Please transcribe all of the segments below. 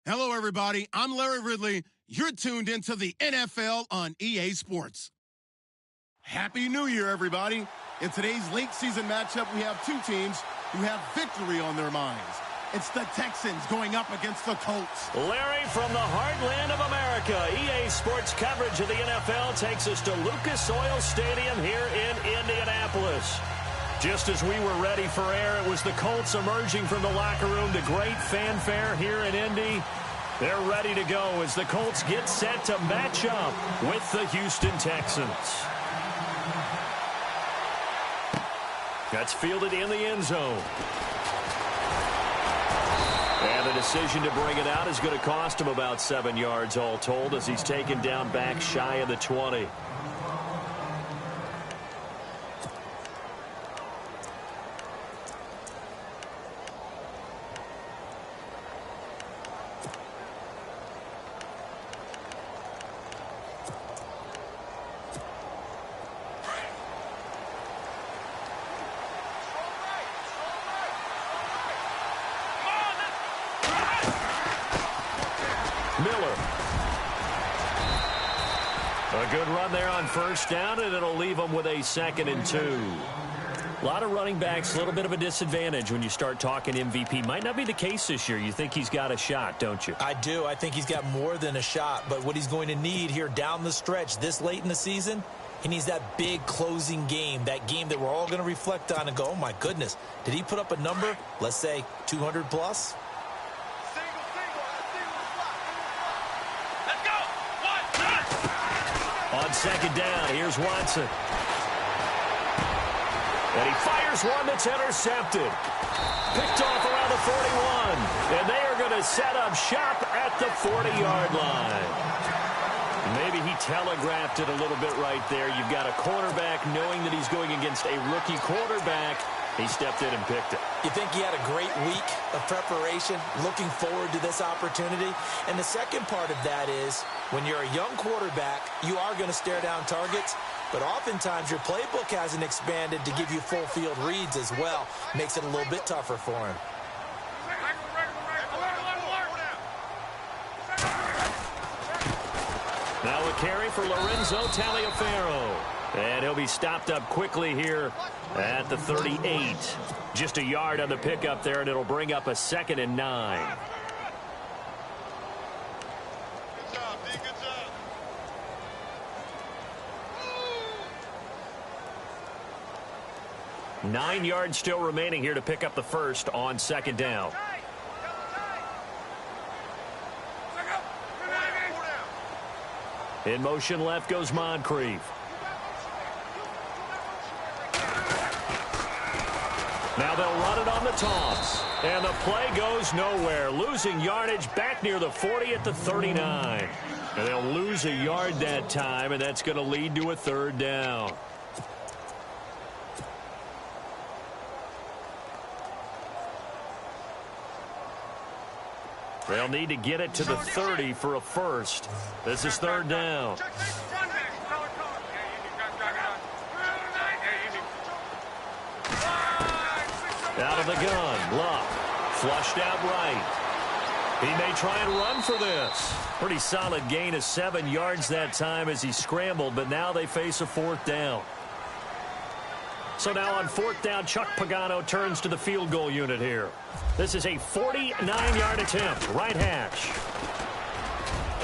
Hello, everybody. I'm Larry Ridley. You're tuned into the NFL on EA Sports. Happy New Year, everybody. In today's late season matchup, we have two teams who have victory on their minds. It's the Texans going up against the Colts. Larry, from the heartland of America, EA Sports coverage of the NFL takes us to Lucas Oil Stadium here in Indianapolis. Just as we were ready for air, it was the Colts emerging from the locker room to great fanfare here in Indy. They're ready to go as the Colts get set to match up with the Houston Texans. That's fielded in the end zone. And the decision to bring it out is going to cost him about 7 yards all told as he's taken down back shy of the 20. A good run there on first down, and it'll leave them with a 2nd and 2. A lot of running backs, a little bit of a disadvantage when you start talking MVP. Might not be the case this year. You think he's got a shot, don't you? I do. I think he's got more than a shot. But what he's going to need here down the stretch this late in the season, he needs that big closing game, that game that we're all going to reflect on and go, oh, my goodness, did he put up a number, let's say 200 plus? On second down, here's Watson. And he fires one that's intercepted. Picked off around the 41. And they are going to set up shop at the 40-yard line. Maybe he telegraphed it a little bit right there. You've got a quarterback knowing that he's going against a rookie quarterback. He stepped in and picked it. You think he had a great week of preparation, looking forward to this opportunity? And the second part of that is, when you're a young quarterback, you are going to stare down targets, but oftentimes your playbook hasn't expanded to give you full field reads as well. Makes it a little bit tougher for him. Now a carry for Lorenzo Taliaferro. And he'll be stopped up quickly here at the 38. Just a yard on the pickup there, and it'll bring up a 2nd and 9. Good job, D. Good job. 9 yards still remaining here to pick up the first on second down. In motion left goes Moncrief. Now they'll run it on the toss. And the play goes nowhere. Losing yardage back near the 40 at the 39. And they'll lose a yard that time, and that's going to lead to a 3rd down. They'll need to get it to the 30 for a first. This is 3rd down. Out of the gun, Luck. Flushed out right. He may try and run for this. Pretty solid gain of 7 yards that time as he scrambled, but now they face a 4th down. So now on 4th down, Chuck Pagano turns to the field goal unit here. This is a 49-yard attempt, right hash.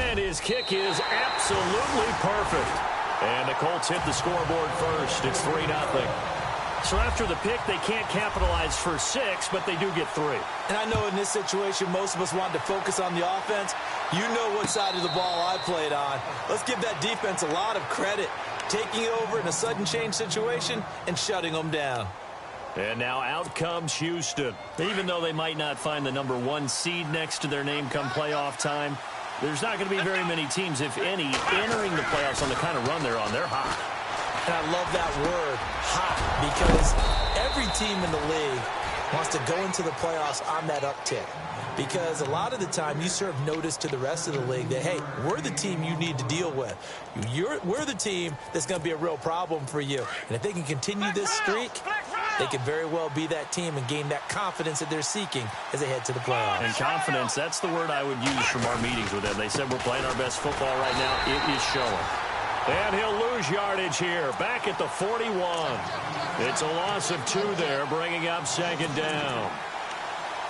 And his kick is absolutely perfect. And the Colts hit the scoreboard first. It's 3-0. So after the pick, they can't capitalize for 6, but they do get 3. And I know in this situation, most of us wanted to focus on the offense. You know what side of the ball I played on. Let's give that defense a lot of credit, taking over in a sudden change situation and shutting them down. And now out comes Houston. Even though they might not find the number 1 seed next to their name come playoff time, there's not going to be very many teams, if any, entering the playoffs on the kind of run they're on. They're hot. And I love that word, hot, because every team in the league wants to go into the playoffs on that uptick. Because a lot of the time you serve notice to the rest of the league that, hey, we're the team you need to deal with. We're the team that's going to be a real problem for you. And if they can continue this streak, they could very well be that team and gain that confidence that they're seeking as they head to the playoffs. And confidence, that's the word I would use from our meetings with them. They said we're playing our best football right now. It is showing. And he'll lose yardage here, back at the 41. It's a loss of 2 there, bringing up second down.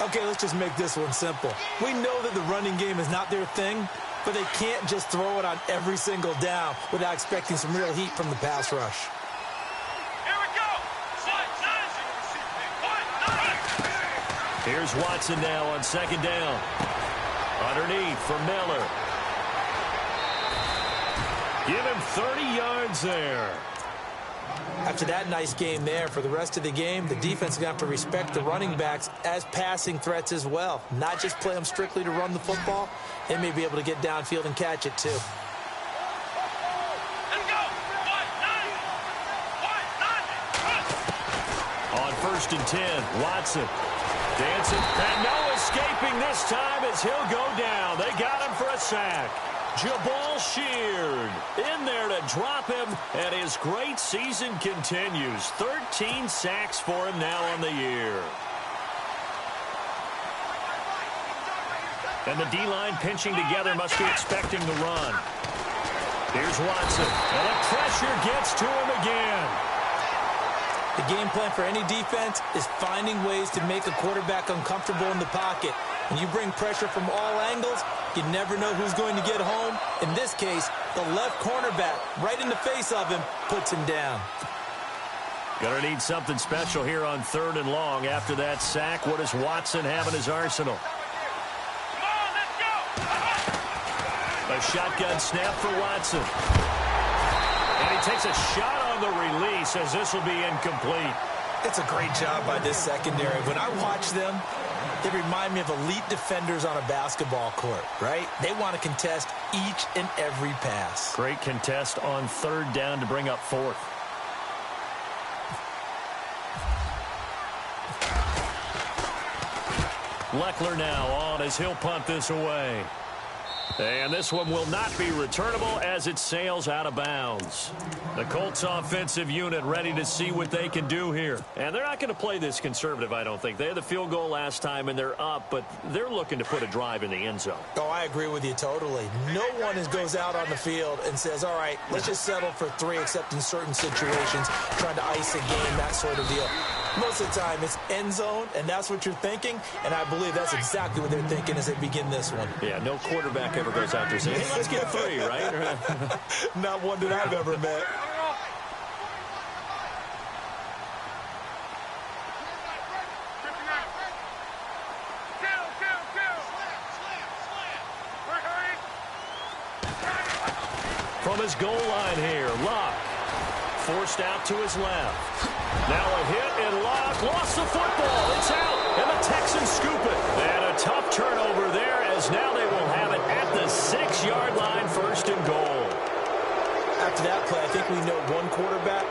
Okay, let's just make this one simple. We know that the running game is not their thing, but they can't just throw it on every single down without expecting some real heat from the pass rush. Here we go. Here's Watson now on second down. Underneath for Miller. Give him 30 yards there. After that nice game there, for the rest of the game, the defense is going to have to respect the running backs as passing threats as well. Not just play them strictly to run the football. They may be able to get downfield and catch it too. Let's go. On 1st and 10, Watson dancing. And no escaping this time as he'll go down. They got him for a sack. Jabal Sheard in there to drop him, and his great season continues. 13 sacks for him now on the year. And the D-line pinching together, must be expecting the run. Here's Watson, and the pressure gets to him again. The game plan for any defense is finding ways to make a quarterback uncomfortable in the pocket. When you bring pressure from all angles, you never know who's going to get home. In this case, the left cornerback, right in the face of him, puts him down. Gonna need something special here on 3rd and long. After that sack, what does Watson have in his arsenal? Come on, let's go. A shotgun snap for Watson. And he takes a shot on the release as this will be incomplete. It's a great job by this secondary. When I watch them, they remind me of elite defenders on a basketball court, right? They want to contest each and every pass. Great contest on 3rd down to bring up 4th. Leckler now on as he'll punt this away. And this one will not be returnable as it sails out of bounds. The Colts offensive unit ready to see what they can do here. And they're not going to play this conservative, I don't think. They had the field goal last time, and they're up, but they're looking to put a drive in the end zone. Oh, I agree with you totally. No one goes out on the field and says, all right, let's just settle for 3, except in certain situations, trying to ice a game, that sort of deal. Most of the time, it's end zone, and that's what you're thinking, and I believe that's exactly what they're thinking as they begin this one. Yeah, no quarterback ever goes out there saying, hey, let's get 3, right? Not one that I've ever met. From his goal line here, Locke forced out to his left. Now a hit, and Locke lost the football. It's out, and the Texans scoop it. And a tough turnover there, as now they will have it at the 6-yard line, 1st and goal. After that play, I think we know one quarterback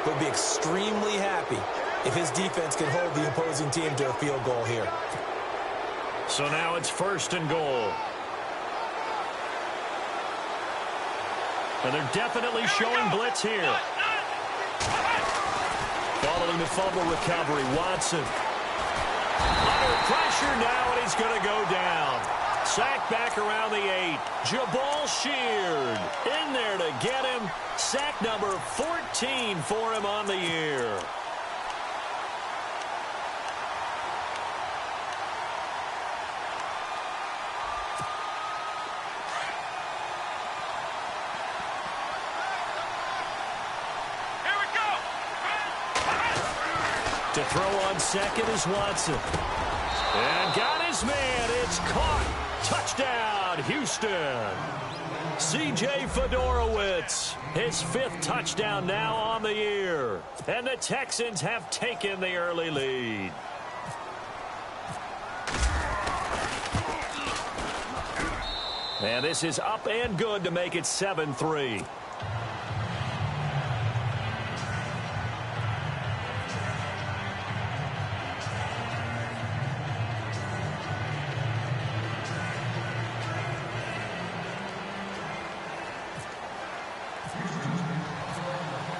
will be extremely happy if his defense can hold the opposing team to a field goal here. So now it's 1st and goal. And they're definitely showing blitz here. Following the fumble recovery, Watson. Under pressure now, and he's going to go down. Sacked back around the 8. Jabal Sheard in there to get him. Sack number 14 for him on the year. To throw on second is Watson. And got his man. It's caught. Touchdown, Houston. C.J. Fedorowicz, his 5th touchdown now on the year. And the Texans have taken the early lead. And this is up and good to make it 7-3.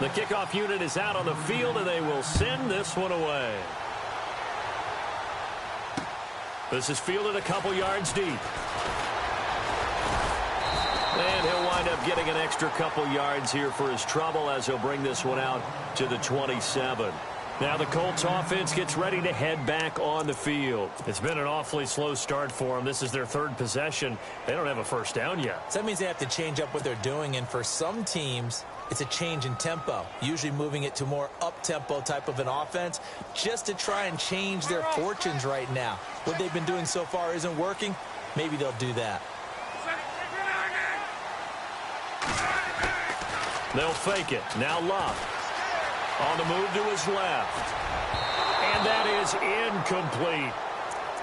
The kickoff unit is out on the field, and they will send this one away. This is fielded a couple yards deep. And he'll wind up getting an extra couple yards here for his trouble as he'll bring this one out to the 27. Now the Colts offense gets ready to head back on the field. It's been an awfully slow start for them. This is their third possession. They don't have a first down yet. So that means they have to change up what they're doing, and for some teams, it's a change in tempo, usually moving it to more up-tempo type of an offense just to try and change their fortunes right now. What they've been doing so far isn't working. Maybe they'll do that. They'll fake it. Now Love on the move to his left. And that is incomplete.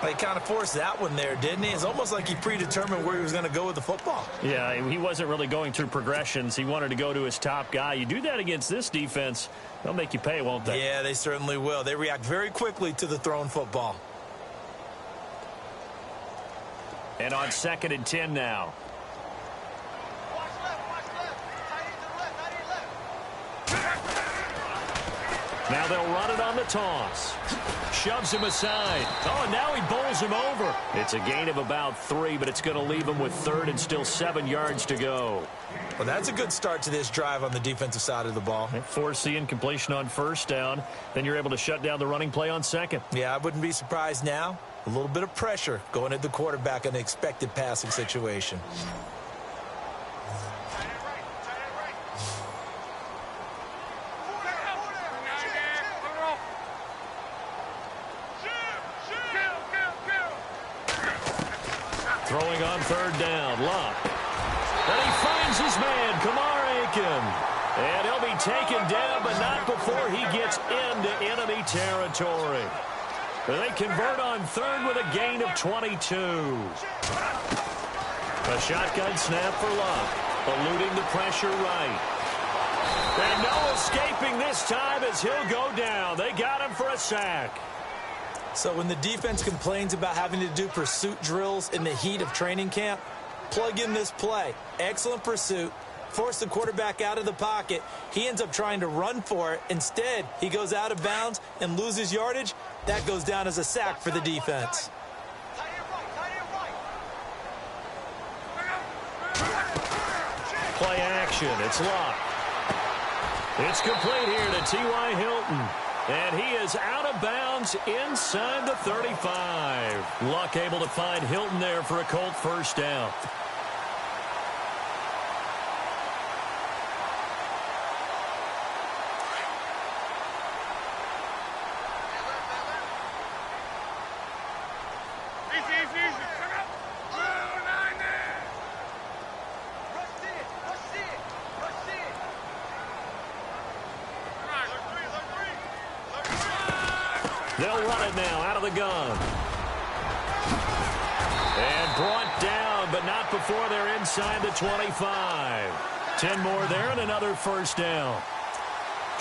He kind of forced that one there, didn't he? It's almost like he predetermined where he was going to go with the football. Yeah, he wasn't really going through progressions. He wanted to go to his top guy. You do that against this defense, they'll make you pay, won't they? Yeah, they certainly will. They react very quickly to the thrown football. And on 2nd and 10 now. Now they'll run it on the toss. Shoves him aside. Oh, and now he bowls him over. It's a gain of about 3, but it's going to leave him with 3rd and still 7 yards to go. Well, that's a good start to this drive on the defensive side of the ball. Force the incompletion on 1st down. Then you're able to shut down the running play on 2nd. Yeah, I wouldn't be surprised now. A little bit of pressure going at the quarterback in an expected passing situation. Throwing on 3rd down, Love. And he finds his man, Kamar Aiken. And he'll be taken down, but not before he gets into enemy territory. They convert on 3rd with a gain of 22. A shotgun snap for Love, eluding the pressure right. And no escaping this time as he'll go down. They got him for a sack. So when the defense complains about having to do pursuit drills in the heat of training camp, plug in this play. Excellent pursuit. Force the quarterback out of the pocket. He ends up trying to run for it. Instead, he goes out of bounds and loses yardage. That goes down as a sack for the defense. Play action. It's Luck. It's complete here to T.Y. Hilton. And he is out of bounds inside the 35. Luck able to find Hilton there for a Colt 1st down. They'll run it now out of the gun. And brought down, but not before they're inside the 25. 10 more there and another 1st down.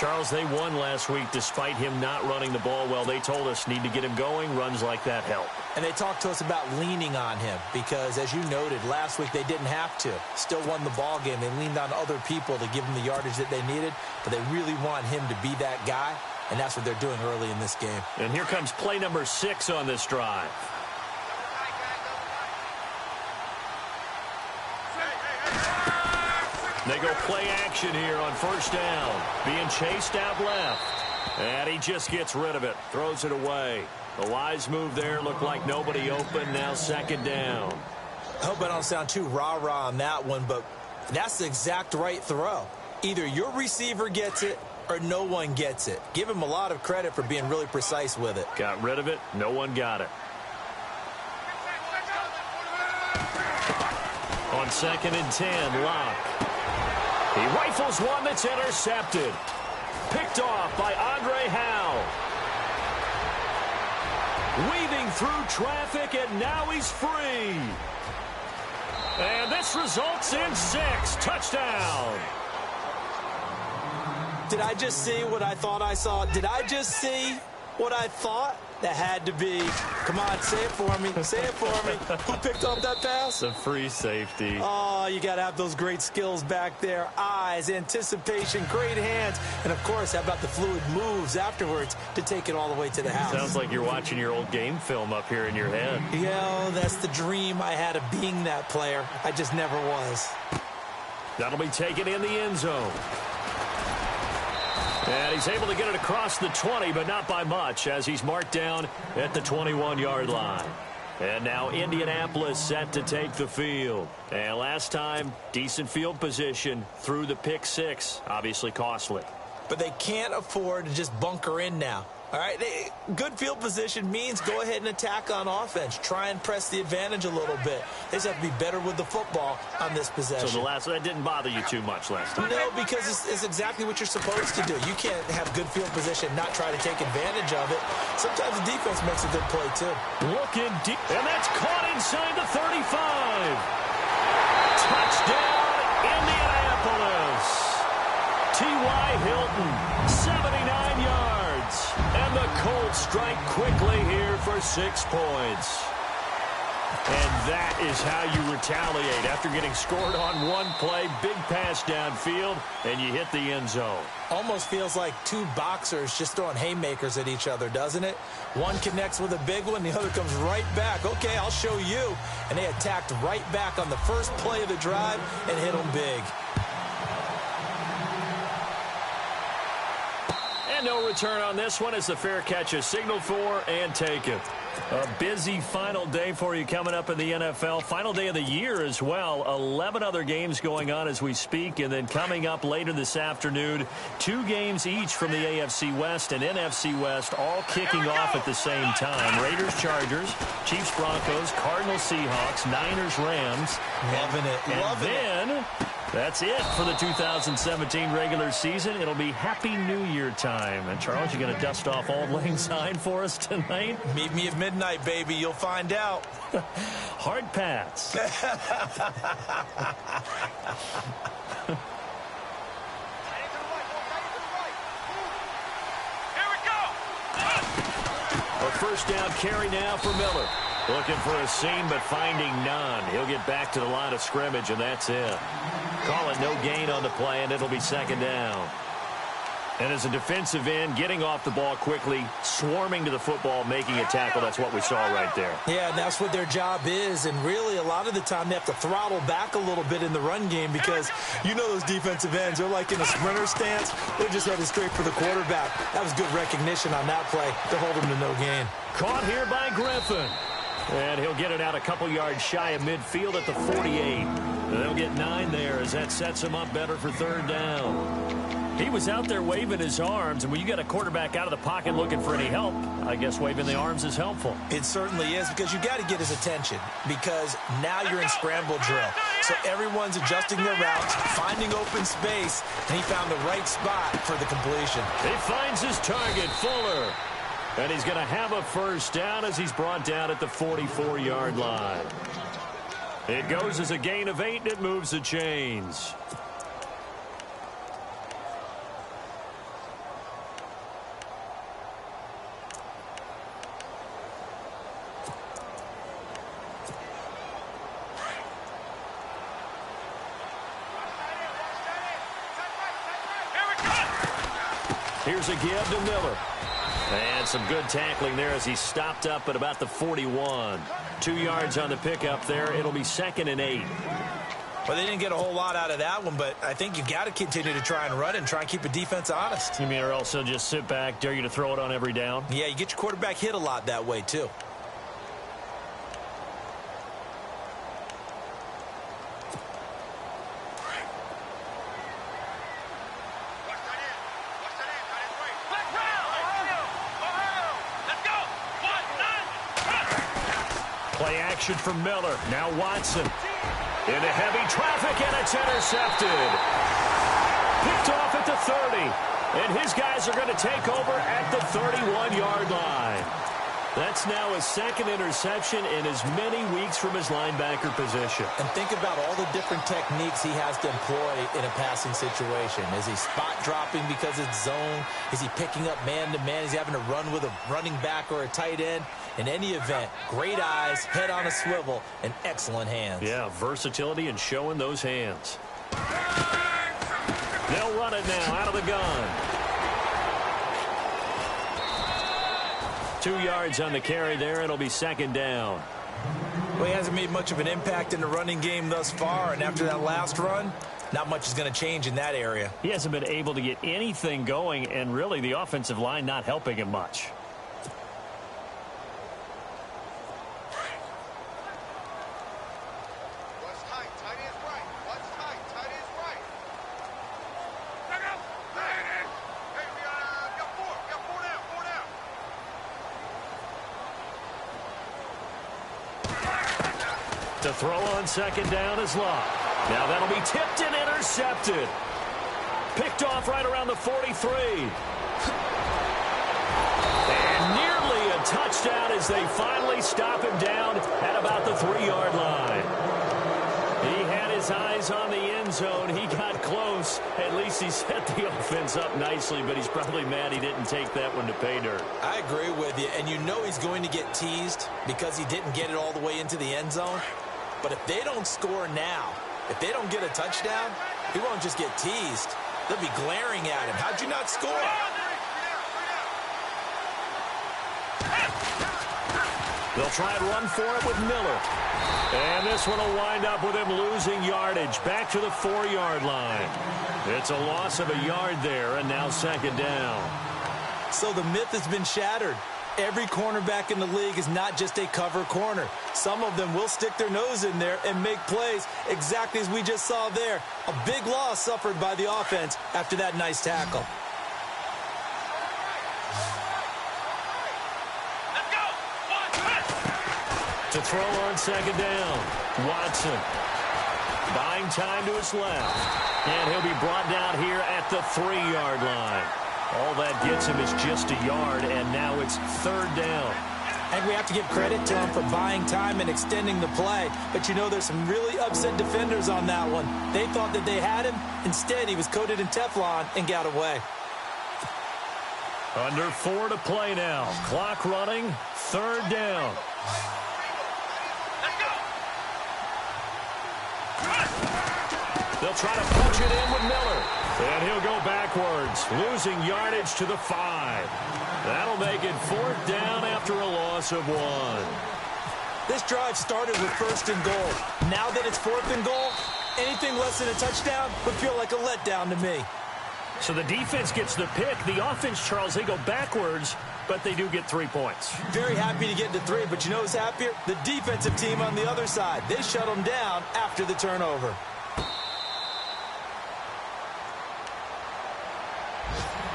Charles, they won last week despite him not running the ball well. They told us need to get him going. Runs like that help. And they talked to us about leaning on him because, as you noted, last week they didn't have to. Still won the ball game. They leaned on other people to give them the yardage that they needed, but they really want him to be that guy. And that's what they're doing early in this game. And here comes play number 6 on this drive. They go play action here on 1st down. Being chased out left. And he just gets rid of it. Throws it away. The wise move there. Looked like nobody open. Now 2nd down. I hope I don't sound too rah-rah on that one, but that's the exact right throw. Either your receiver gets it or no one gets it. Give him a lot of credit for being really precise with it. Got rid of it. No one got it. On 2nd and 10, Locke. He rifles one that's intercepted. Picked off by Andre Howe. Weaving through traffic, and now he's free. And this results in 6. Touchdown. Did I just see what I thought I saw? Did I just see What I thought, that had to be, come on, say it for me, say it for me. Who picked off that pass? The free safety. Oh, you got to have those great skills back there. Eyes, anticipation, great hands. And, of course, how about the fluid moves afterwards to take it all the way to the house? Sounds like you're watching your old game film up here in your head. Yeah, that's the dream I had of being that player. I just never was. That'll be taken in the end zone. And he's able to get it across the 20, but not by much, as he's marked down at the 21-yard line. And now Indianapolis set to take the field. And last time, decent field position through the pick six. Obviously costly. But they can't afford to just bunker in now. All right, good field position means go ahead and attack on offense. Try and press the advantage a little bit. They just have to be better with the football on this possession. So that didn't bother you too much last time? No, because it's exactly what you're supposed to do. You can't have good field position, not try to take advantage of it. Sometimes the defense makes a good play, too. Looking deep, and that's caught inside the 35. Touchdown, Indianapolis. T.Y. Hilton, 79 yards. And the Colts strike quickly here for 6 points. And that is how you retaliate. After getting scored on one play, big pass downfield, and you hit the end zone. Almost feels like two boxers just throwing haymakers at each other, doesn't it? One connects with a big one, the other comes right back. Okay, I'll show you. And they attacked right back on the first play of the drive and hit them big. No return on this one as the fair catch is signaled for and taken. A busy final day for you coming up in the NFL. Final day of the year as well. 11 other games going on as we speak. And then coming up later this afternoon, 2 games each from the AFC West and NFC West, all kicking off at the same time. Raiders, Chargers, Chiefs, Broncos, Cardinals, Seahawks, Niners, Rams. Loving it. And then that's it for the 2017 regular season. It'll be Happy New Year time. And, Charles, you going to dust off Auld Lang Syne for us tonight? Meet me at midnight, baby. You'll find out. Hard pass. A first down carry now for Miller. Looking for a seam, but finding none. He'll get back to the line of scrimmage, and that's it. Call it no gain on the play, and it'll be second down. And as a defensive end, getting off the ball quickly, swarming to the football, making a tackle, that's what we saw right there. Yeah, and that's what their job is. And really, a lot of the time, they have to throttle back a little bit in the run game because you know those defensive ends, they're like in a sprinter stance. They're just headed straight for the quarterback. That was good recognition on that play to hold him to no gain. Caught here by Griffin. And he'll get it out a couple yards shy of midfield at the 48. And they'll get 9 there as that sets him up better for third down. He was out there waving his arms, and when you get a quarterback out of the pocket looking for any help, I guess waving the arms is helpful. It certainly is, because you got to get his attention, because now you're in scramble drill. So everyone's adjusting their routes, finding open space, and he found the right spot for the completion. He finds his target, Fuller. And he's going to have a first down as he's brought down at the 44-yard line. It goes as a gain of 8, and it moves the chains. Here's a give to Miller. And some good tackling there as he stopped up at about the 41. 2 yards on the pickup there. It'll be 2nd and 8. Well, they didn't get a whole lot out of that one, but I think you got to continue to try and run and try and keep the defense honest. You mean or else they'll just sit back, dare you to throw it on every down? Yeah, you get your quarterback hit a lot that way, too. Play action from Miller. Now Watson. Into heavy traffic, and it's intercepted. Picked off at the 30. And his guys are going to take over at the 31-yard line. That's now his second interception in as many weeks from his linebacker position. And think about all the different techniques he has to employ in a passing situation. Is he spot dropping because it's zone? Is he picking up man-to-man? Is he having to run with a running back or a tight end? In any event, great eyes, head on a swivel, and excellent hands. Yeah, versatility and showing those hands. They'll run it now out of the gun. 2 yards on the carry there. It'll be second down. Well, he hasn't made much of an impact in the running game thus far, and after that last run, not much is going to change in that area. He hasn't been able to get anything going, and really the offensive line not helping him much. To throw on second down is Locke. Now that'll be tipped and intercepted. Picked off right around the 43. And nearly a touchdown as they finally stop him down at about the 3-yard line. He had his eyes on the end zone. He got close. At least he set the offense up nicely, but he's probably mad he didn't take that one to pay dirt. I agree with you, and you know he's going to get teased because he didn't get it all the way into the end zone. But if they don't score now, if they don't get a touchdown, he won't just get teased. They'll be glaring at him. How'd you not score? They'll try and run for it with Miller. And this one will wind up with him losing yardage back to the 4-yard line. It's a loss of a yard there, and now second down. So the myth has been shattered. Every cornerback in the league is not just a cover corner. Some of them will stick their nose in there and make plays exactly as we just saw there. A big loss suffered by the offense after that nice tackle. To throw on second down, Watson. Buying time to his left. And he'll be brought down here at the 3-yard line. All that gets him is just a yard, and now it's third down. And we have to give credit to him for buying time and extending the play. But you know, there's some really upset defenders on that one. They thought that they had him. Instead, he was coated in Teflon and got away. Under 4 to play now. Clock running, third down. They'll try to punch it in with Miller. And he'll go backwards, losing yardage to the 5. That'll make it fourth down after a loss of 1. This drive started with first and goal. Now that it's fourth and goal, anything less than a touchdown would feel like a letdown to me. So the defense gets the pick. The offense, Charles, they go backwards, but they do get 3 points. Very happy to get to 3, but you know who's happier? The defensive team on the other side. They shut them down after the turnover.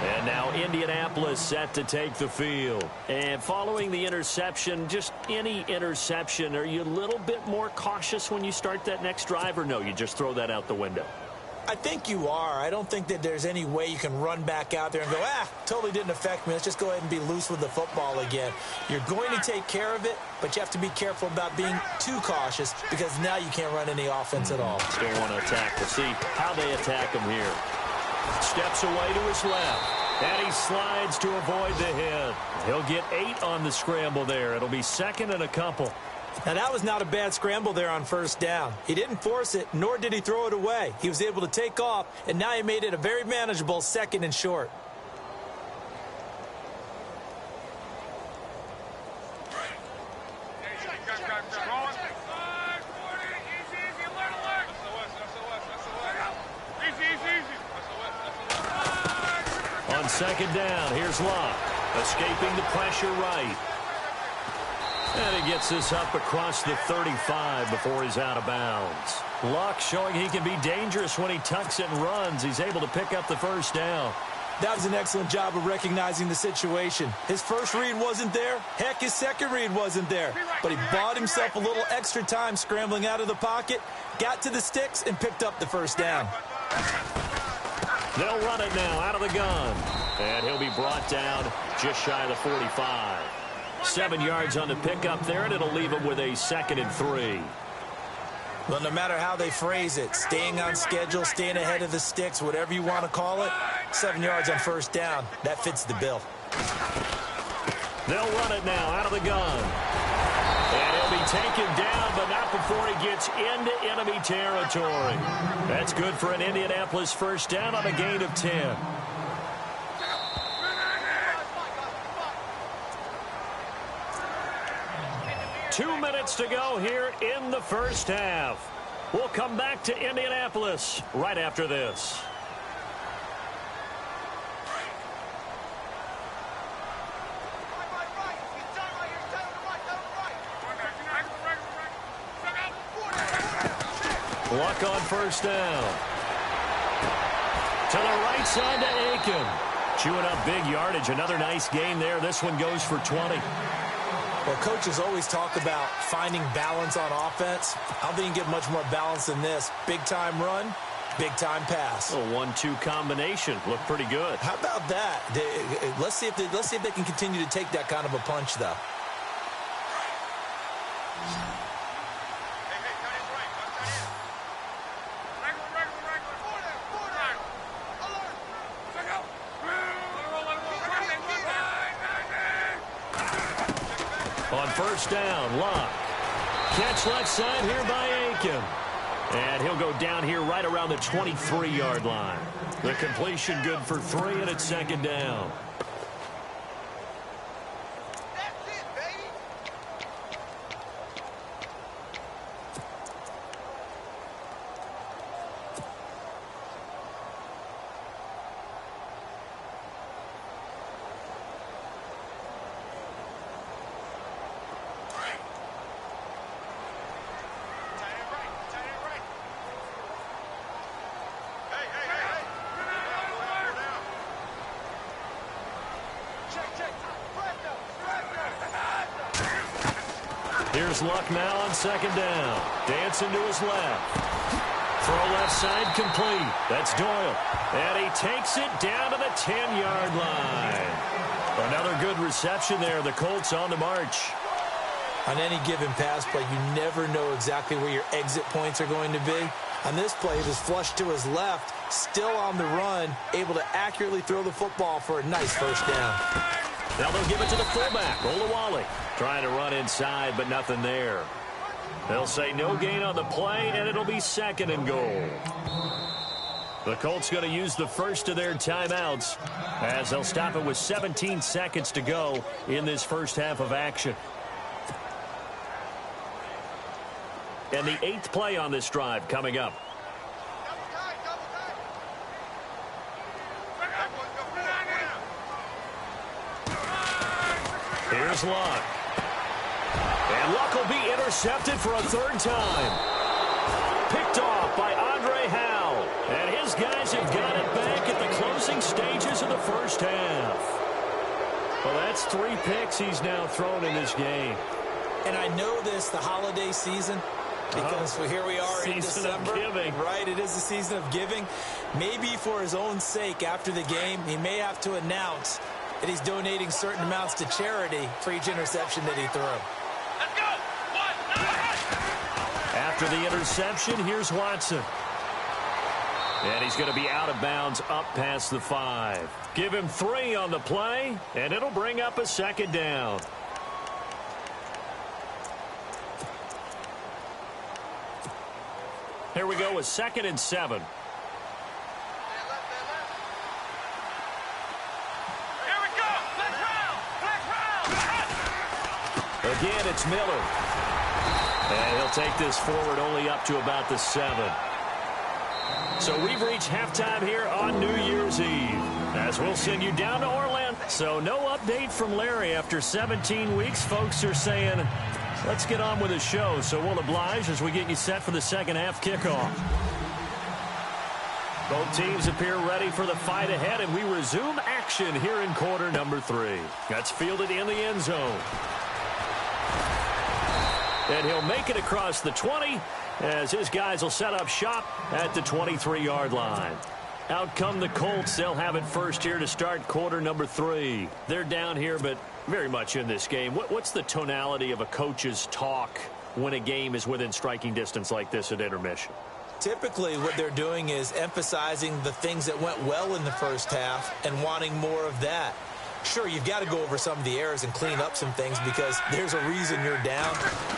And now Indianapolis set to take the field. And following the interception, just any interception, are you a little bit more cautious when you start that next drive, or no, you just throw that out the window? I think you are. I don't think that there's any way you can run back out there and go, totally didn't affect me. Let's just go ahead and be loose with the football again. You're going to take care of it, but you have to be careful about being too cautious because now you can't run any offense at all. Still want to attack. We'll see how they attack him here. Steps away to his left, and he slides to avoid the hit. He'll get 8 on the scramble there. It'll be second and a couple. Now, that was not a bad scramble there on first down. He didn't force it, nor did he throw it away. He was able to take off, and now he made it a very manageable second and short. On second down, here's Locke, escaping the pressure right. And he gets this up across the 35 before he's out of bounds. Locke showing he can be dangerous when he tucks it and runs. He's able to pick up the first down. That was an excellent job of recognizing the situation. His first read wasn't there. Heck, his second read wasn't there. But he bought himself a little extra time scrambling out of the pocket, got to the sticks, and picked up the first down. They'll run it now out of the gun. And he'll be brought down just shy of the 45. 7 yards on the pickup there, and it'll leave them with a 2nd and 3. Well, no matter how they phrase it, staying on schedule, staying ahead of the sticks, whatever you want to call it, 7 yards on first down, that fits the bill. They'll run it now out of the gun. And he'll be taken down, but not before he gets into enemy territory. That's good for an Indianapolis first down on a gain of 10. Two minutes to go here in the first half. We'll come back to Indianapolis right after this. Luck on first down. To the right side to Aiken. Chewing up big yardage. Another nice gain there. This one goes for 20. Well, coaches always talk about finding balance on offense. I don't think you can get much more balance than this. Big-time run, big-time pass. A 1-2 combination. Looked pretty good. How about that? Let's see if they can continue to take that kind of a punch, though. On first down, Locke. Catch left side here by Aiken. And he'll go down here right around the 23-yard line. The completion good for 3, and it's 2nd down. Here's Luck now on 2nd down. Dancing to his left. Throw left side complete. That's Doyle. And he takes it down to the 10-yard line. Another good reception there. The Colts on the march. On any given pass play, you never know exactly where your exit points are going to be. On this play, it was flushed to his left, still on the run, able to accurately throw the football for a nice first down. Now they'll give it to the fullback, Olawale. Trying to run inside, but nothing there. They'll say no gain on the play, and it'll be 2nd and goal. The Colts going to use the first of their timeouts as they'll stop it with 17 seconds to go in this first half of action. And the 8th play on this drive coming up. Here's Luck. And Luck will be intercepted for a 3rd time. Picked off by Andre Howell. And his guys have got it back at the closing stages of the first half. Well, that's 3 picks he's now thrown in this game. And I know this, the holiday season, because here we are in December. Season of giving. Right, it is the season of giving. Maybe for his own sake after the game, he may have to announce that he's donating certain amounts to charity for each interception that he threw. Let's go! 1, After the interception, here's Watson. And he's going to be out of bounds up past the 5. Give him 3 on the play, and it'll bring up a 2nd down. Here we go with 2nd and 7. Again, it's Miller. And he'll take this forward only up to about the 7. So we've reached halftime here on New Year's Eve, as we'll send you down to Orlando. So no update from Larry after 17 weeks. Folks are saying, let's get on with the show. So we'll oblige as we get you set for the second half kickoff. Both teams appear ready for the fight ahead, and we resume action here in quarter number 3. That's fielded in the end zone. And he'll make it across the 20 as his guys will set up shop at the 23-yard line. Out come the Colts. They'll have it first here to start quarter number 3. They're down here, but Very much in this game. What's the tonality of a coach's talk when a game is within striking distance like this at intermission? Typically, what they're doing is emphasizing the things that went well in the first half and wanting more of that. Sure, you've got to go over some of the errors and clean up some things because there's a reason you're down.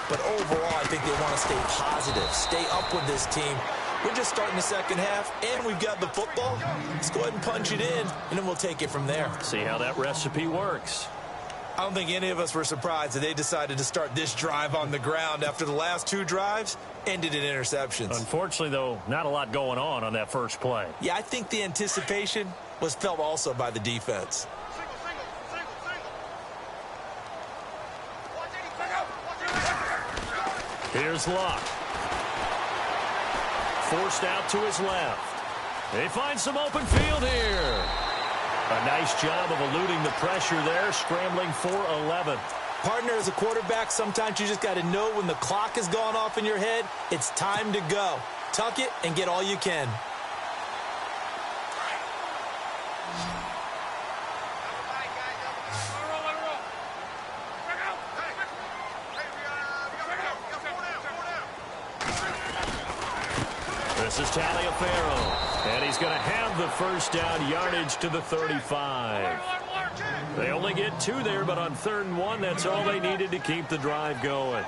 But overall, I think they want to stay positive, stay up with this team. We're just starting the second half, and we've got the football. Let's go ahead and punch it in, and then we'll take it from there. See how that recipe works. I don't think any of us were surprised that they decided to start this drive on the ground after the last two drives ended in interceptions. Unfortunately, though, not a lot going on that first play. Yeah, I think the anticipation was felt also by the defense. Here's Luck. Forced out to his left. They find some open field here. A nice job of eluding the pressure there, scrambling for 11. Partner, as a quarterback, sometimes you just got to know when the clock has gone off in your head, it's time to go. Tuck it and get all you can. This is Taliaferro, and he's going to have the first down, yardage to the 35. They only get 2 there, but on 3rd and 1, that's all they needed to keep the drive going.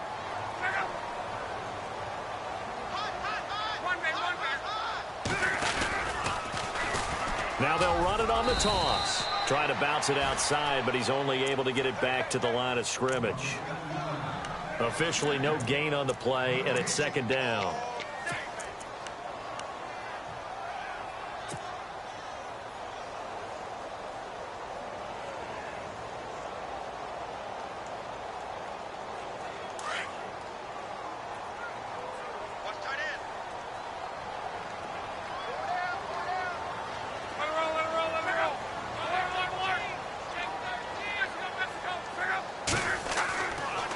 Now they'll run it on the toss. Trying to bounce it outside, but he's only able to get it back to the line of scrimmage. Officially no gain on the play, and it's 2nd down.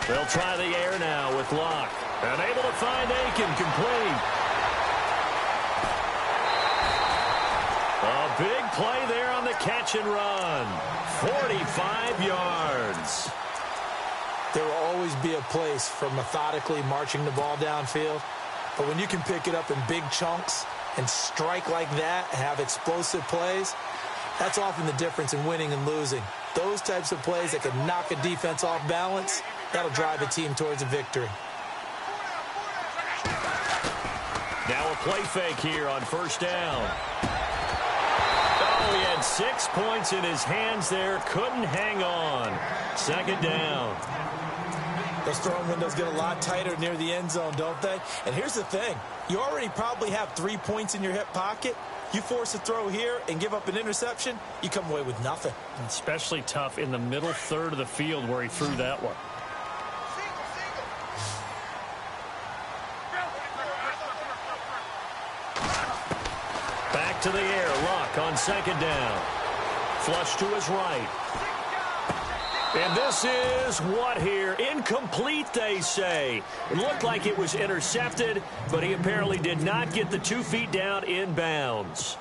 They'll try the air now with Luck. And able to find Aiken, complete. A big play there on the catch and run. 45 yards. There will always be a place for methodically marching the ball downfield. But when you can pick it up in big chunks and strike like that, have explosive plays, that's often the difference in winning and losing. Those types of plays that can knock a defense off balance, that'll drive a team towards a victory. Now a play fake here on 1st down. Oh, he had 6 points in his hands there. Couldn't hang on. 2nd down. Those throwing windows get a lot tighter near the end zone, don't they? And here's the thing. You already probably have 3 points in your hip pocket. You force a throw here and give up an interception, you come away with nothing. Especially tough in the middle third of the field where he threw that one. Back to the air. Luck on 2nd down. Flush to his right. And this is what here? Incomplete, they say. It looked like it was intercepted, but he apparently did not get the 2 feet down in bounds.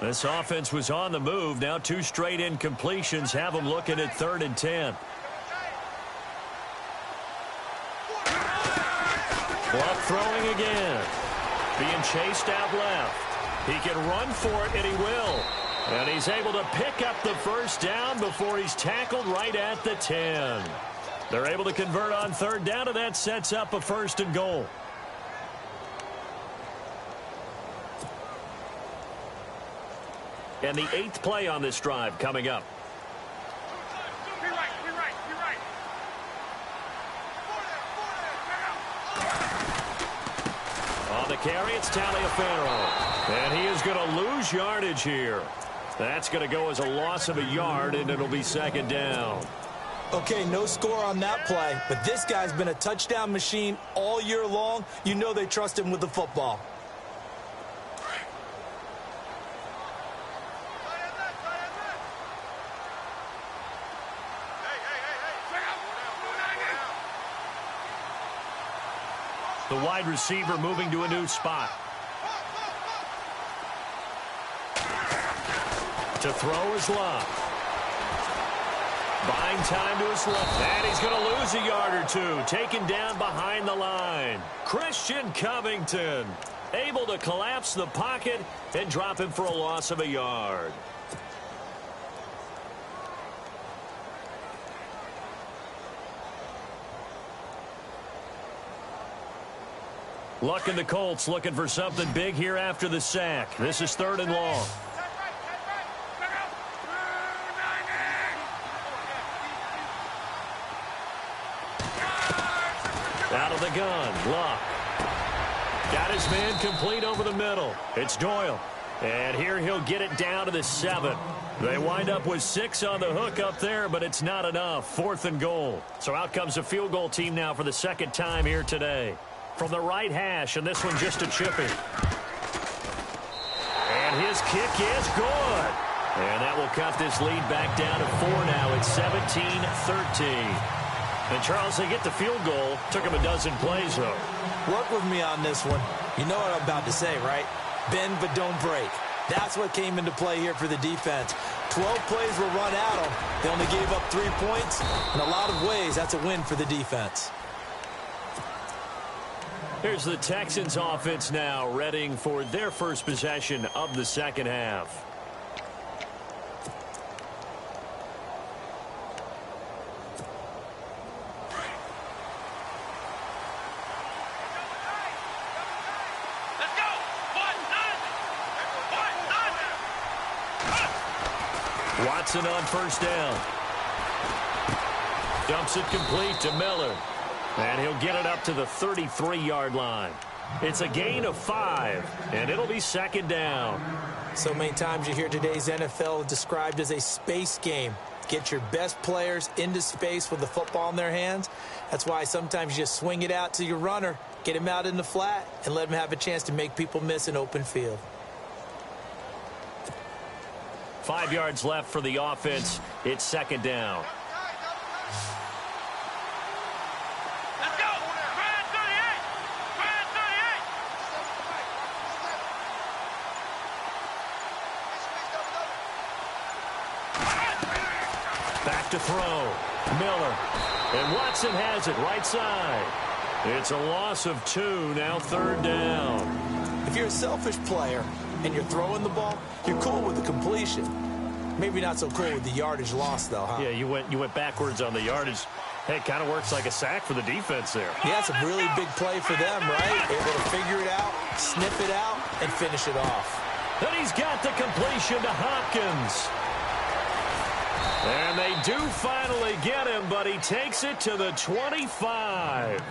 This offense was on the move. Now 2 straight incompletions have them looking at 3rd and 10. Luck throwing again. Being chased out left. He can run for it, and he will. And he's able to pick up the first down before he's tackled right at the 10. They're able to convert on 3rd down, and that sets up a 1st and goal. And the 8th play on this drive coming up. On the carry, it's Taliaferro. And he is going to lose yardage here. That's going to go as a loss of a yard, and it'll be 2nd down. Okay, no score on that play, but this guy's been a touchdown machine all year long. You know they trust him with the football. The wide receiver moving to a new spot. To throw is Luck. Buying time to his left. And he's going to lose a yard or two. Taken down behind the line. Christian Covington able to collapse the pocket and drop him for a loss of a yard. Luck in the Colts looking for something big here after the sack. This is 3rd and long. Out of the gun, Luck. Got his man complete over the middle. It's Doyle. And here he'll get it down to the 7. They wind up with 6 on the hook up there, but it's not enough. 4th and goal. So out comes a field goal team now for the 2nd time here today. From the right hash, and this one just a chippy. And his kick is good. And that will cut this lead back down to 4 now. It's 17-13. And, Charles, they get the field goal. Took him a dozen plays, though. Work with me on this one. You know what I'm about to say, right? Bend but don't break. That's what came into play here for the defense. 12 plays were run at them. They only gave up 3 points. In a lot of ways, that's a win for the defense. Here's the Texans offense now, readying for their first possession of the 2nd half. Watson on 1st down. Dumps it complete to Miller. And he'll get it up to the 33-yard line. It's a gain of 5, and it'll be 2nd down. So many times you hear today's NFL described as a space game. Get your best players into space with the football in their hands. That's why sometimes you just swing it out to your runner, get him out in the flat, and let him have a chance to make people miss an open field. 5 yards left for the offense. It's 2nd down. Let's go! Grand 38! Grand 38! Back to throw. Miller. And Watson has it right side. It's a loss of 2, now 3rd down. If you're a selfish player and you're throwing the ball, you're cool with the completion. Maybe not so cool with the yardage loss, though, huh? Yeah, you went backwards on the yardage. Hey, it kind of works like a sack for the defense there. Yeah, it's a really big play for them, right? Able to figure it out, snip it out, and finish it off. And he's got the completion to Hopkins. And they do finally get him, but he takes it to the 25.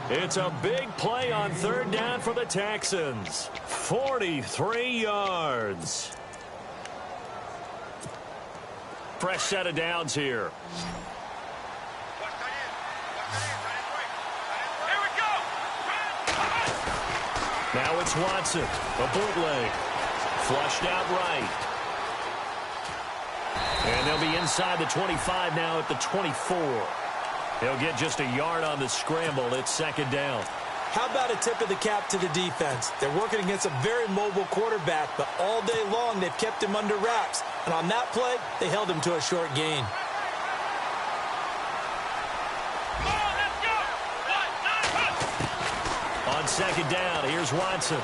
It's a big play on 3rd down for the Texans. 43 yards. Fresh set of downs here. Here we go! Now it's Watson. A bootleg. Flushed out right. And they'll be inside the 25 now at the 24. He'll get just a yard on the scramble. It's 2nd down. How about a tip of the cap to the defense? They're working against a very mobile quarterback, but all day long they've kept him under wraps. And on that play, they held him to a short gain. On 2nd down, here's Watson.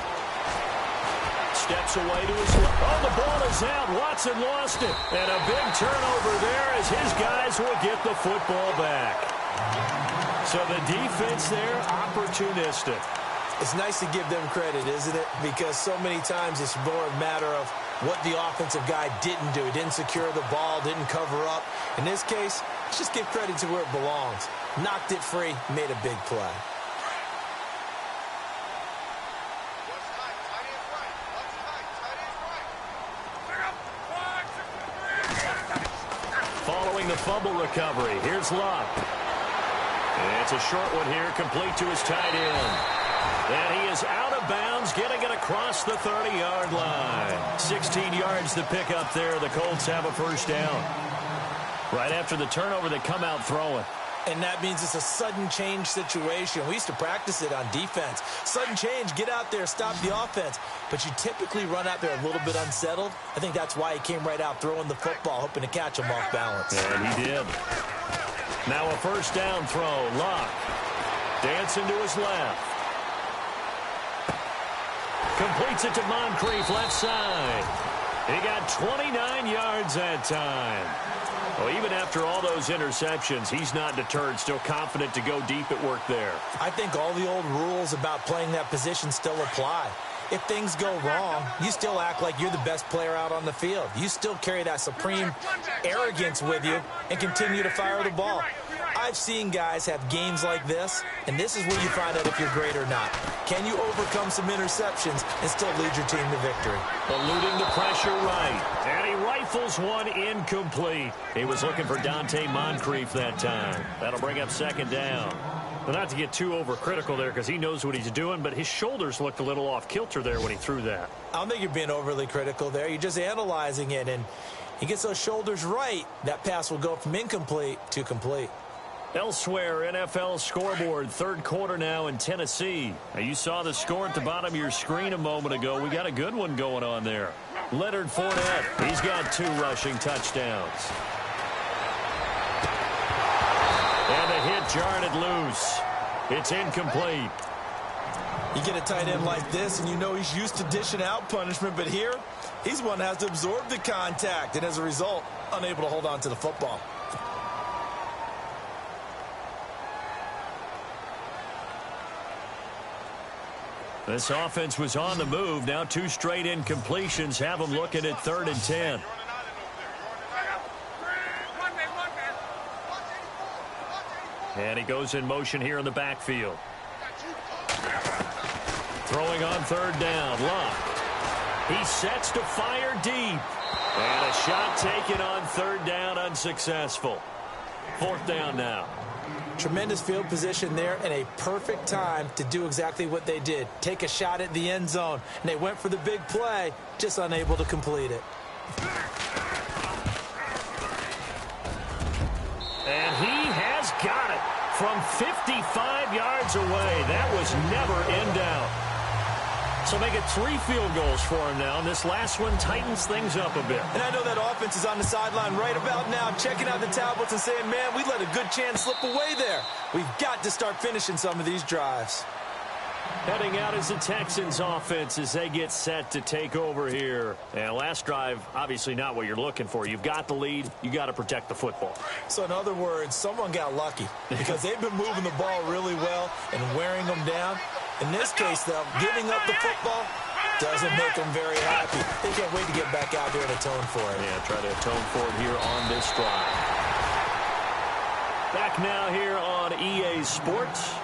Steps away to his left. Oh, the ball is out. Watson lost it. And a big turnover there as his guys will get the football back. So the defense there, opportunistic. It's nice to give them credit, isn't it? Because so many times it's more a matter of what the offensive guy didn't do. He didn't secure the ball, didn't cover up. In this case, let's just give credit to where it belongs. Knocked it free, made a big play. Following the fumble recovery, here's Luck. And it's a short one here, complete to his tight end. And he is out of bounds, getting it across the 30-yard line. 16 yards to pick up there. The Colts have a 1st down. Right after the turnover, they come out throwing. And that means it's a sudden change situation. We used to practice it on defense. Sudden change, get out there, stop the offense. But you typically run out there a little bit unsettled. I think that's why he came right out throwing the football, hoping to catch him off balance. And he did. Now a first down throw. Luck dancing to his left. Completes it to Moncrief, left side. He got 29 yards that time. Well, even after all those interceptions, he's not deterred, still confident to go deep at work there. I think all the old rules about playing that position still apply. If things go wrong, you still act like you're the best player out on the field. You still carry that supreme arrogance with you and continue to fire the ball. I've seen guys have games like this, and this is where you find out if you're great or not. Can you overcome some interceptions and still lead your team to victory? Eluding the pressure right, and he rifles one incomplete. He was looking for Dante Moncrief that time. That'll bring up second down. Well, not to get too overcritical there because he knows what he's doing, but his shoulders looked a little off kilter there when he threw that. I don't think you're being overly critical there. You're just analyzing it, and he gets those shoulders right. That pass will go from incomplete to complete. Elsewhere, NFL scoreboard, third quarter now in Tennessee. Now, you saw the score at the bottom of your screen a moment ago. We got a good one going on there. Leonard Fournette, he's got 2 rushing touchdowns. And the hit jarred it loose. It's incomplete. You get a tight end like this, and you know he's used to dishing out punishment, but here, he's one that has to absorb the contact, and as a result, unable to hold on to the football. This offense was on the move. Now 2 straight incompletions have them looking at 3rd and 10. And he goes in motion here in the backfield. Throwing on 3rd down. Luck. He sets to fire deep. And a shot taken on 3rd down, unsuccessful. 4th down now. Tremendous field position there and a perfect time to do exactly what they did. Take a shot at the end zone. And they went for the big play, just unable to complete it. And he has got it from 55 yards away. That was never in doubt. So make it 3 field goals for him now, and this last one tightens things up a bit. And I know that offense is on the sideline right about now, checking out the tablets and saying, man, we let a good chance slip away there. We've got to start finishing some of these drives. Heading out is the Texans offense as they get set to take over here. And last drive, obviously not what you're looking for. You've got the lead. You got to protect the football. So in other words, someone got lucky because they've been moving the ball really well and wearing them down. In this case, though, giving up the football doesn't make them very happy. They can't wait to get back out there and atone for it. Yeah, try to atone for it here on this drive. Back now here on EA Sports.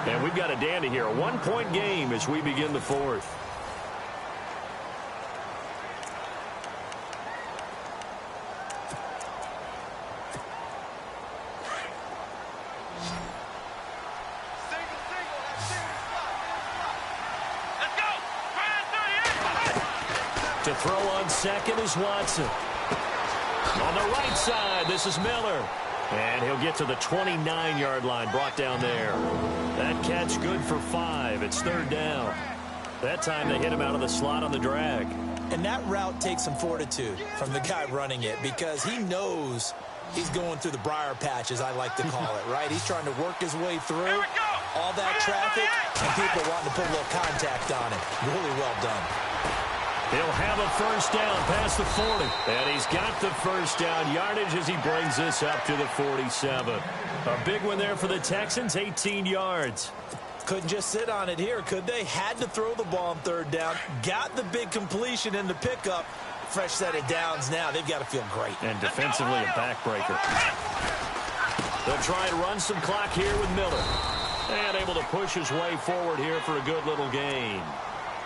And we've got a dandy here. A 1-point game as we begin the 4th. To throw on second is Watson. On the right side, this is Miller. And he'll get to the 29-yard line, brought down there. That catch good for 5. It's 3rd down. That time they hit him out of the slot on the drag. And that route takes some fortitude from the guy running it because he knows he's going through the briar patch, as I like to call it, right? He's trying to work his way through all that traffic and people wanting to put a little contact on him. Really well done. He'll have a first down past the 40. And he's got the first down yardage as he brings this up to the 47. A big one there for the Texans, 18 yards. Couldn't just sit on it here, could they? Had to throw the ball on 3rd down. Got the big completion in the pickup. Fresh set of downs now. They've got to feel great. And defensively, a backbreaker. They'll try and run some clock here with Miller. And able to push his way forward here for a good little gain.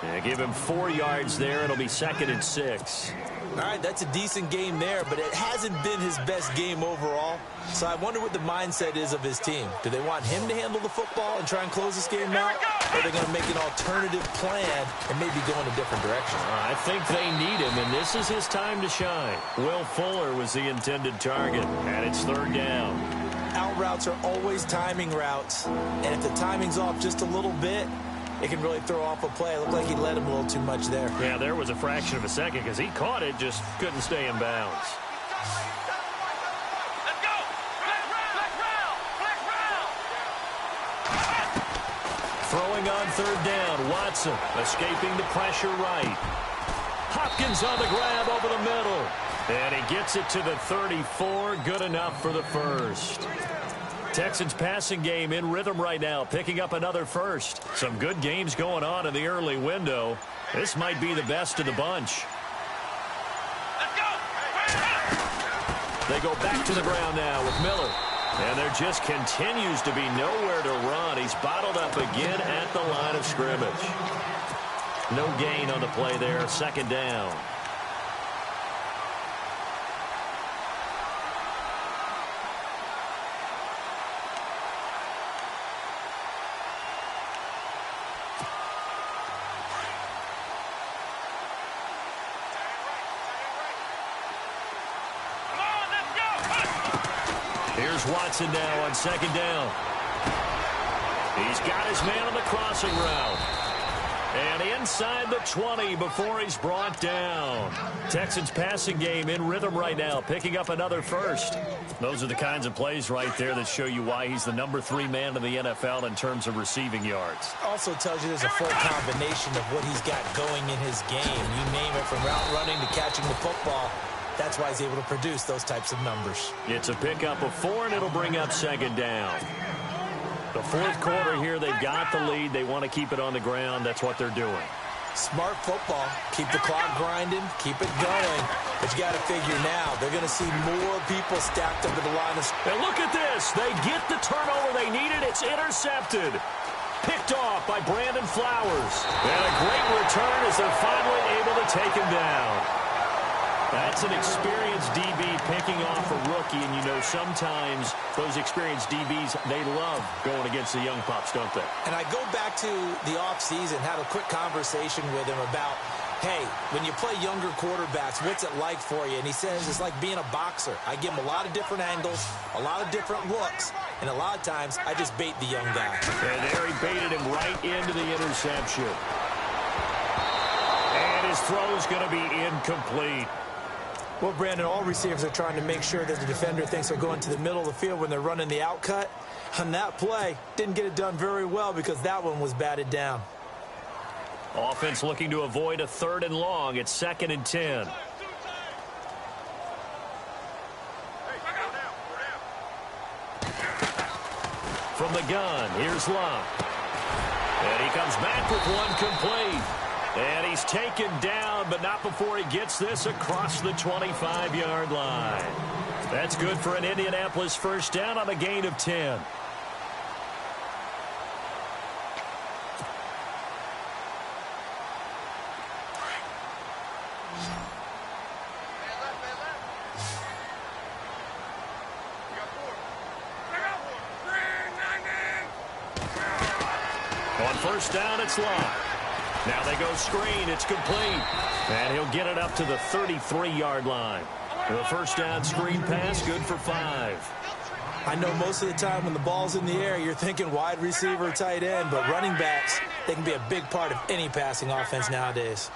Yeah, give him 4 yards there. It'll be 2nd and 6. All right, that's a decent game there, but it hasn't been his best game overall. So I wonder what the mindset is of his team. Do they want him to handle the football and try and close this game out? Or are they going to make an alternative plan and maybe go in a different direction? I think they need him, and this is his time to shine. Will Fuller was the intended target, and it's 3rd down. out routes are always timing routes. And if the timing's off just a little bit, it can really throw off a play. It looked like he led him a little too much there. Yeah, there was a fraction of a second because he caught it, just couldn't stay in bounds. Let's go! Flex round! Throwing on third down, Watson escaping the pressure right. Hopkins on the grab over the middle. And he gets it to the 34. Good enough for the first. Texans passing game in rhythm right now, picking up another first. Some good games going on in the early window. This might be the best of the bunch. Let's go! They go back to the ground now with Miller. And there just continues to be nowhere to run. He's bottled up again at the line of scrimmage. No gain on the play there. Second down. Here's Watson now on second down. He's got his man on the crossing route. And inside the 20 before he's brought down. Texans passing game in rhythm right now, picking up another first. Those are the kinds of plays right there that show you why he's the number 3 man in the NFL in terms of receiving yards. Also tells you there's a full combination of what he's got going in his game. You name it, from route running to catching the football. That's why he's able to produce those types of numbers. It's a pickup of 4, and it'll bring up second down. The fourth quarter here, they've got the lead. They want to keep it on the ground. That's what they're doing. Smart football. Keep the clock grinding. Keep it going. But you got to figure now, they're going to see more people stacked up at the line of scrimmage. And look at this. They get the turnover they needed. It's intercepted. Picked off by Brandon Flowers. And a great return as they're finally able to take him down. That's an experienced DB picking off a rookie, and you know sometimes those experienced DBs, they love going against the young pups, don't they? And I go back to the offseason, had a quick conversation with him about, hey, when you play younger quarterbacks, what's it like for you? And he says it's like being a boxer. I give him a lot of different angles, a lot of different looks, and a lot of times I just bait the young guy. And there he baited him right into the interception. And his throw's going to be incomplete. Well, Brandon, all receivers are trying to make sure that the defender thinks they're going to the middle of the field when they're running the out cut. On that play, didn't get it done very well because that one was batted down. Offense looking to avoid a 3rd and long. It's 2nd and 10. From the gun, here's Love. And he comes back with one complete. And he's taken down, but not before he gets this across the 25-yard line. That's good for an Indianapolis first down on a gain of 10. On first down, it's Love. Now they go screen. It's complete. And he'll get it up to the 33-yard line. The first down screen pass, good for 5. I know most of the time when the ball's in the air, you're thinking wide receiver, tight end, but running backs, they can be a big part of any passing offense nowadays.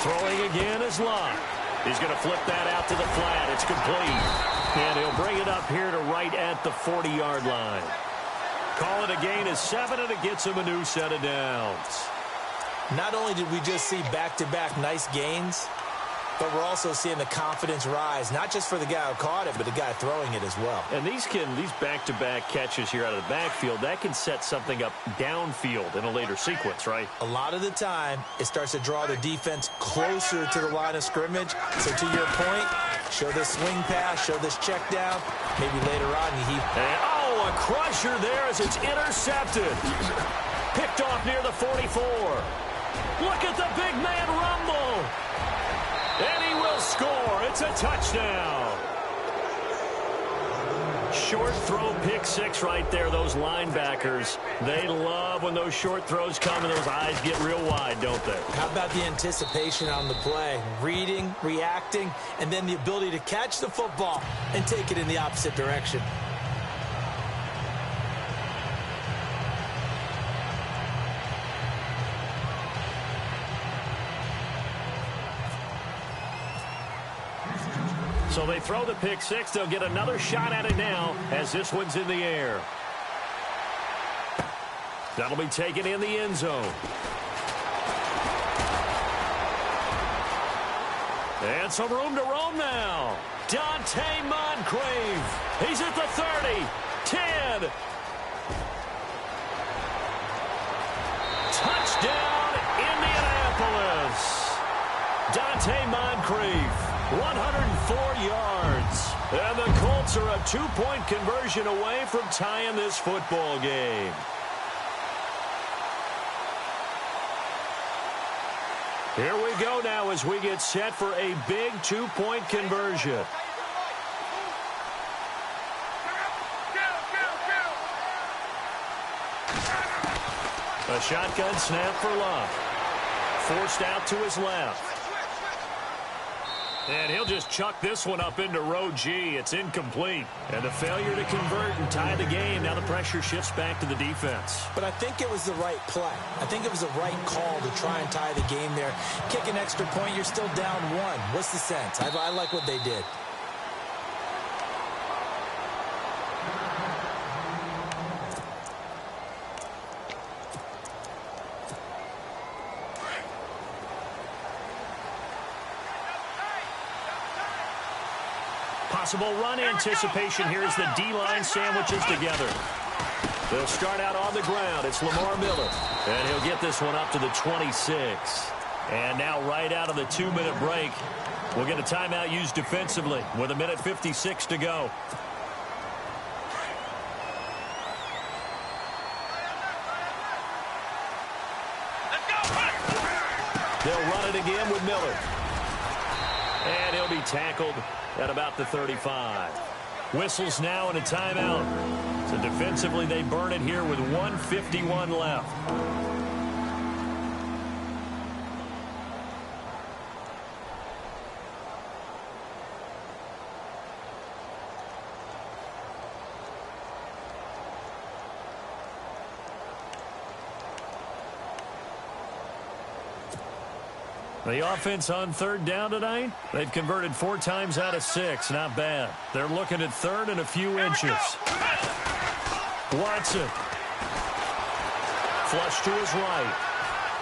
Throwing again is Love. He's going to flip that out to the flat. It's complete. And he'll bring it up here to right at the 40-yard line. Call it a gain of 7, and it gets him a new set of downs. Not only did we just see back-to-back nice gains, but we're also seeing the confidence rise, not just for the guy who caught it, but the guy throwing it as well. And these back-to-back catches here out of the backfield, that can set something up downfield in a later sequence, right? A lot of the time, it starts to draw the defense closer to the line of scrimmage. So to your point, show this swing pass, show this check down. Maybe later on, a crusher there as it's intercepted. Picked off near the 44. Look at the big man rumble. And he will score. It's a touchdown. Short throw pick six right there. Those linebackers, they love when those short throws come and those eyes get real wide, don't they? How about the anticipation on the play? Reading, reacting, and then the ability to catch the football and take it in the opposite direction. So they throw the pick six. They'll get another shot at it now as this one's in the air. That'll be taken in the end zone. And some room to roam now. Dante Moncrief. He's at the 30. 10. Touchdown, Indianapolis. Dante Moncrief. 104 yards. And the Colts are a 2-point conversion away from tying this football game. Here we go now as we get set for a big 2-point conversion. A shotgun snap for Love. Forced out to his left. And he'll just chuck this one up into row G. It's incomplete. And the failure to convert and tie the game. Now the pressure shifts back to the defense. But I think it was the right play. I think it was the right call to try and tie the game there. Kick an extra point, you're still down one. What's the sense? I like what they did. Possible run anticipation here as the D-line sandwiches together. They'll start out on the ground. It's Lamar Miller. And he'll get this one up to the 26. And now right out of the 2-minute break, we'll get a timeout used defensively with 1:56 to go. They'll run it again with Miller. And he'll be tackled at about the 35. Whistles now and a timeout. So defensively, they burn it here with 1:51 left. The offense on third down tonight, they've converted 4 times out of 6. Not bad. They're looking at third and a few inches. Watson. Flush to his right.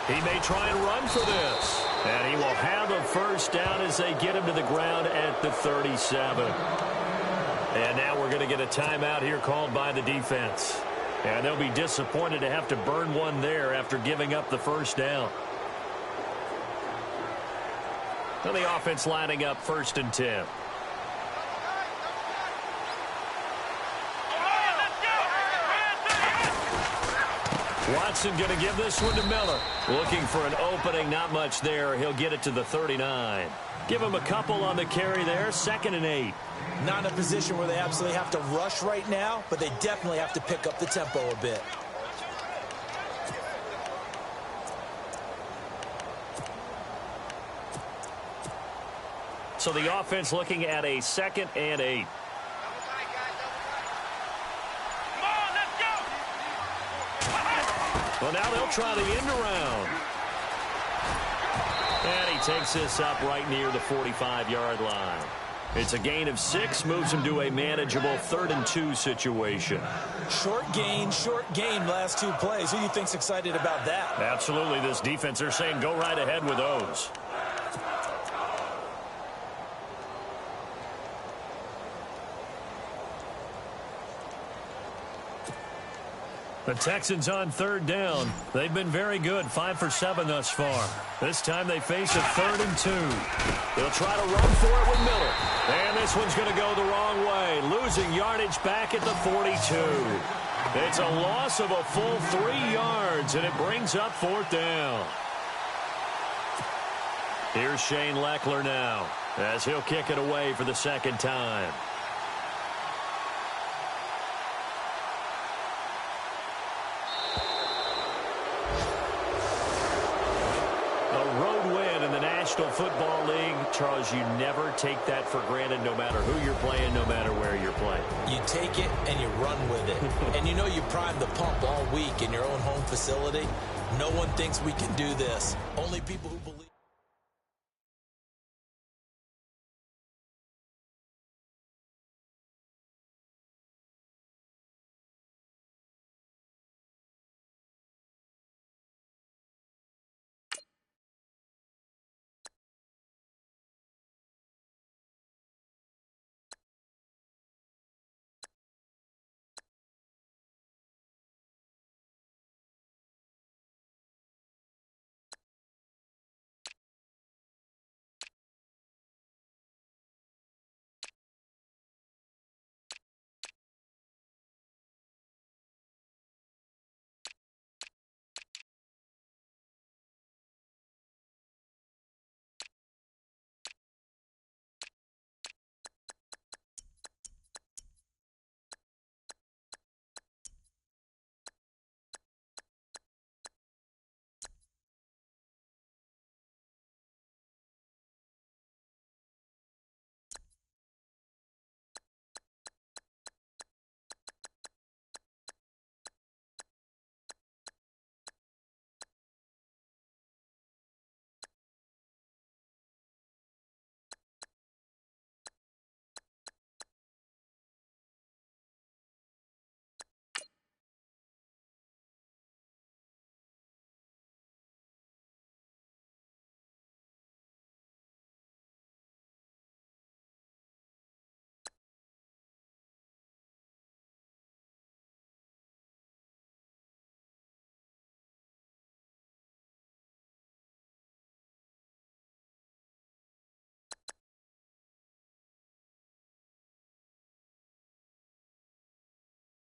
He may try and run for this. And he will have a first down as they get him to the ground at the 37. And now we're going to get a timeout here called by the defense. And they'll be disappointed to have to burn one there after giving up the first down. And the offense lining up 1st and 10. Watson going to give this one to Miller. Looking for an opening, not much there. He'll get it to the 39. Give him a couple on the carry there, 2nd and 8. Not in a position where they absolutely have to rush right now, but they definitely have to pick up the tempo a bit. So the offense looking at a 2nd and 8. Well, now they'll try the end around. And he takes this up right near the 45-yard line. It's a gain of 6, moves him to a manageable 3rd and 2 situation. Short gain, last 2 plays. Who do you think's excited about that? Absolutely, this defense, they're saying go right ahead with those. The Texans on 3rd down. They've been very good, 5 for 7 thus far. This time they face a 3rd and 2. They'll try to run for it with Miller. And this one's going to go the wrong way. Losing yardage back at the 42. It's a loss of a full 3 yards, and it brings up 4th down. Here's Shane Leckler now, as he'll kick it away for the 2nd time. National Football League, Charles, you never take that for granted no matter who you're playing, no matter where you're playing. You take it and you run with it. And you know you primed the pump all week in your own home facility. No one thinks we can do this. Only people who believe.